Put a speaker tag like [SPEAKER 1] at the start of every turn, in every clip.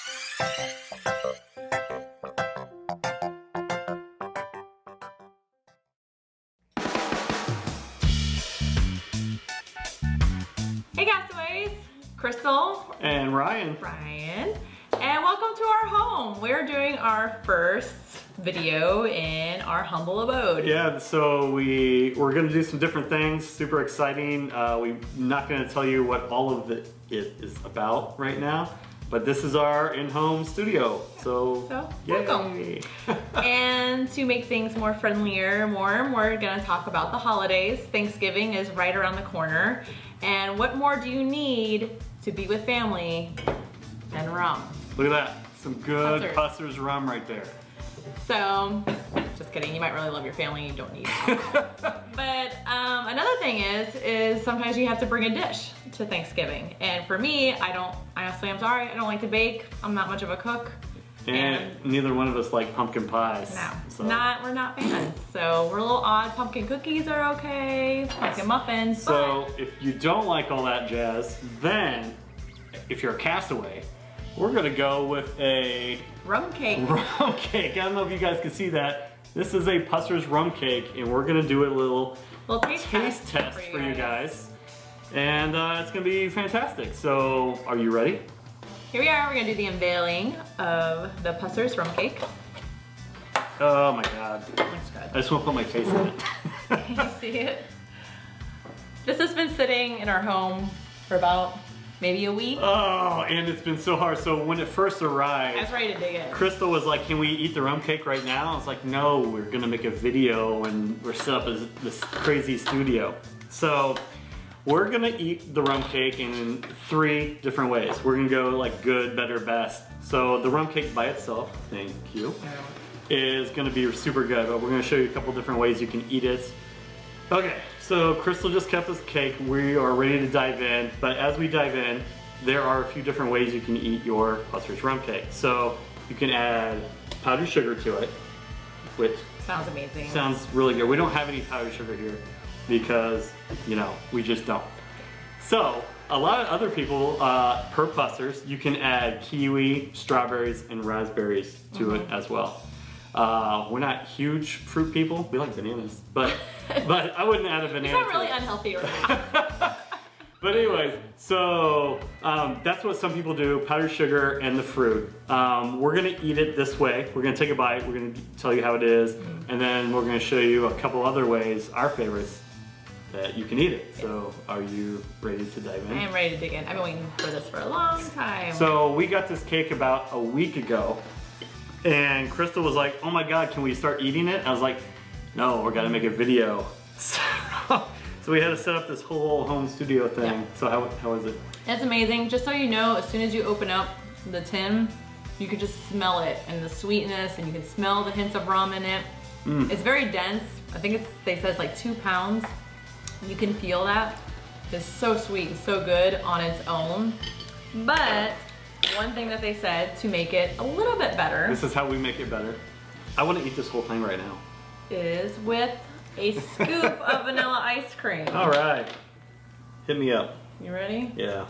[SPEAKER 1] Hey Castaways, Crystal
[SPEAKER 2] and Ryan,
[SPEAKER 1] and welcome to our home. We're doing our first video in our humble abode.
[SPEAKER 2] Yeah, so we're gonna do some different things, super exciting. We're not gonna tell you what all of it is about right now, but this is our in-home studio. So
[SPEAKER 1] welcome. And to make things more friendlier, warm, we're gonna talk about the holidays. Thanksgiving is right around the corner. And what more do you need to be with family than rum?
[SPEAKER 2] Look at that, some good
[SPEAKER 1] Pusser's.
[SPEAKER 2] Pusser's rum right there.
[SPEAKER 1] So, just kidding, you might really love your family, you don't need it. But another thing is sometimes you have to bring a dish to Thanksgiving. And for me, honestly, I'm sorry, I don't like to bake. I'm not much of a cook.
[SPEAKER 2] And neither one of us like pumpkin pies.
[SPEAKER 1] No,
[SPEAKER 2] so.
[SPEAKER 1] we're not fans. So we're a little odd. Pumpkin cookies are okay, pumpkin muffins.
[SPEAKER 2] So if you don't like all that jazz, then if you're a castaway, we're gonna go with a
[SPEAKER 1] rum cake.
[SPEAKER 2] Rum cake. I don't know if you guys can see that. This is a Pusser's rum cake, and we're gonna do a little taste test for you guys. And it's gonna be fantastic. So are you ready?
[SPEAKER 1] Here we are, we're gonna do the unveiling of the Pusser's rum cake.
[SPEAKER 2] Oh my God.
[SPEAKER 1] Looks good.
[SPEAKER 2] I just wanna put my face in it.
[SPEAKER 1] Can you see it? This has been sitting in our home for about maybe a week.
[SPEAKER 2] Oh, and it's been so hard. So when it first arrived,
[SPEAKER 1] I was ready to dig in.
[SPEAKER 2] Crystal was like, can we eat the rum cake right now? I was like, no, we're gonna make a video and we're set up as this crazy studio. So we're gonna eat the rum cake in 3 different ways. We're gonna go like good, better, best. So the rum cake by itself, thank you, is gonna be super good, but we're gonna show you a couple different ways you can eat it. Okay, so Crystal just kept this cake. We are ready to dive in, but as we dive in, there are a few different ways you can eat your Pusser's rum cake. So you can add powdered sugar to it, which
[SPEAKER 1] sounds amazing.
[SPEAKER 2] Sounds really good. We don't have any powdered sugar here because, you know, we just don't. So a lot of other people, per Pusser's, you can add kiwi, strawberries, and raspberries to it as well. We're not huge fruit people. We like bananas, but I wouldn't add a banana.
[SPEAKER 1] It's not really unhealthy right now.
[SPEAKER 2] But anyways, so that's what some people do, powdered sugar and the fruit. We're gonna eat it this way. We're gonna take a bite, we're gonna tell you how it is, and then we're gonna show you a couple other ways, our favorites, that you can eat it. So are you ready to dive in?
[SPEAKER 1] I am ready to dig in. I've been waiting for this for a long time.
[SPEAKER 2] So we got this cake about a week ago, and Crystal was like, oh my God, can we start eating it? I was like, no, we're gonna make a video. So we had to set up this whole home studio thing. Yeah. So how is it?
[SPEAKER 1] It's amazing. Just so you know, as soon as you open up the tin, you can just smell it and the sweetness, and you can smell the hints of rum in it. It's very dense. I think they said it's like 2 pounds. You can feel that. It's so sweet and so good on its own. But one thing that they said to make it a little bit better.
[SPEAKER 2] This is how we make it better. I want to eat this whole thing right now.
[SPEAKER 1] Is with a scoop of vanilla ice cream.
[SPEAKER 2] All right. Hit me up.
[SPEAKER 1] You ready?
[SPEAKER 2] Yeah.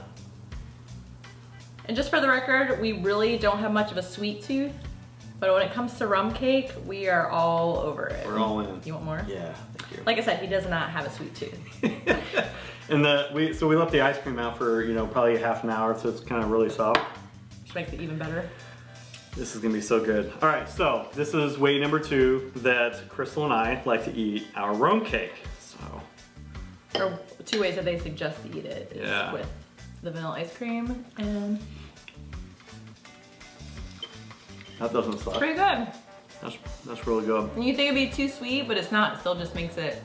[SPEAKER 1] And just for the record, we really don't have much of a sweet tooth. But when it comes to rum cake, we are all over it.
[SPEAKER 2] We're all in.
[SPEAKER 1] You want more?
[SPEAKER 2] Yeah, thank you.
[SPEAKER 1] Like I said, he does not have a sweet tooth.
[SPEAKER 2] And so we left the ice cream out for, you know, probably half an hour, so it's kind of really soft.
[SPEAKER 1] Which makes it even better.
[SPEAKER 2] This is gonna be so good. All right, so this is way number 2 that Crystal and I like to eat our rum cake. So.
[SPEAKER 1] Or 2 ways that they suggest to eat it is with the vanilla ice cream and.
[SPEAKER 2] That doesn't suck.
[SPEAKER 1] It's pretty good.
[SPEAKER 2] That's really good.
[SPEAKER 1] And you think it'd be too sweet, but it's not. It still just makes it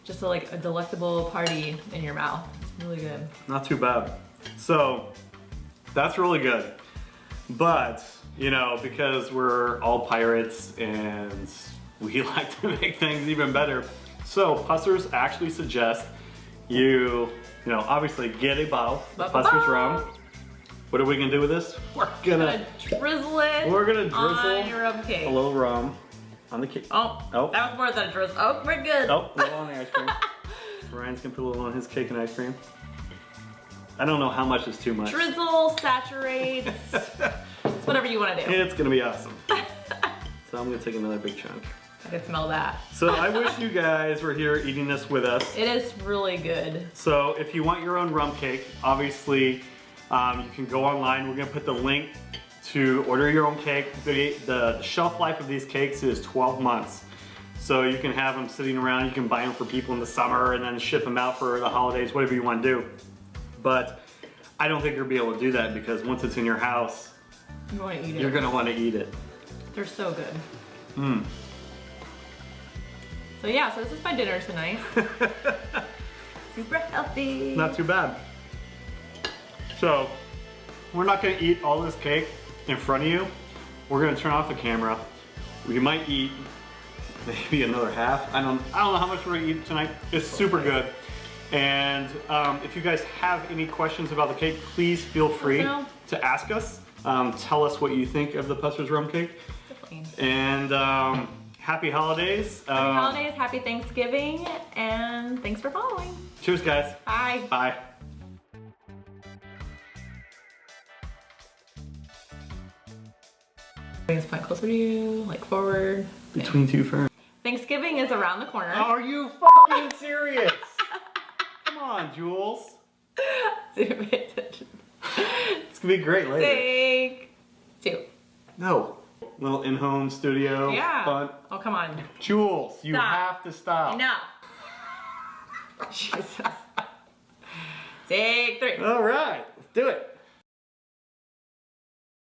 [SPEAKER 1] just like a delectable party in your mouth. It's really good.
[SPEAKER 2] Not too bad. So that's really good. But, you know, because we're all pirates and we like to make things even better. So Pusser's actually suggest you know, obviously get a bottle of Pusser's rum. What are we gonna do with this? We're gonna
[SPEAKER 1] drizzle it.
[SPEAKER 2] We're gonna drizzle
[SPEAKER 1] on your rum cake.
[SPEAKER 2] A little rum on the cake.
[SPEAKER 1] Oh, that was more than a drizzle. Oh, we're good.
[SPEAKER 2] Oh, a little on the ice cream. Ryan's gonna put a little on his cake and ice cream. I don't know how much is too much.
[SPEAKER 1] Drizzle, saturate, it's whatever you want to do.
[SPEAKER 2] It's gonna be awesome. So I'm gonna take another big chunk.
[SPEAKER 1] I can smell that.
[SPEAKER 2] So I wish you guys were here eating this with us.
[SPEAKER 1] It is really good.
[SPEAKER 2] So if you want your own rum cake, obviously you can go online. We're gonna put the link to order your own cake. The shelf life of these cakes is 12 months. So you can have them sitting around, you can buy them for people in the summer and then ship them out for the holidays, whatever you want to do. But I don't think you'll be able to do that because once it's in your house, you're gonna want to eat it.
[SPEAKER 1] They're so good. So yeah, so this is my dinner tonight. Super healthy.
[SPEAKER 2] Not too bad. So we're not gonna eat all this cake in front of you. We're gonna turn off the camera. We might eat maybe another half. I don't know how much we're gonna eat tonight. It's super good. And if you guys have any questions about the cake, please feel free to ask us. Tell us what you think of the Pusser's rum cake.
[SPEAKER 1] Definitely.
[SPEAKER 2] And happy holidays.
[SPEAKER 1] Happy holidays, happy Thanksgiving, and thanks for following.
[SPEAKER 2] Cheers, guys.
[SPEAKER 1] Bye.
[SPEAKER 2] Bye.
[SPEAKER 1] Bring this plant closer to you, like forward.
[SPEAKER 2] Between two ferns.
[SPEAKER 1] Thanksgiving is around the corner.
[SPEAKER 2] Are you fucking serious? Come on, Jules.
[SPEAKER 1] Pay attention.
[SPEAKER 2] It's gonna be great later.
[SPEAKER 1] Take two.
[SPEAKER 2] No. Little in-home studio.
[SPEAKER 1] Yeah.
[SPEAKER 2] Fun.
[SPEAKER 1] Oh, come on.
[SPEAKER 2] Jules, you have to stop.
[SPEAKER 1] Enough. Jesus. Take three.
[SPEAKER 2] All right, let's do it.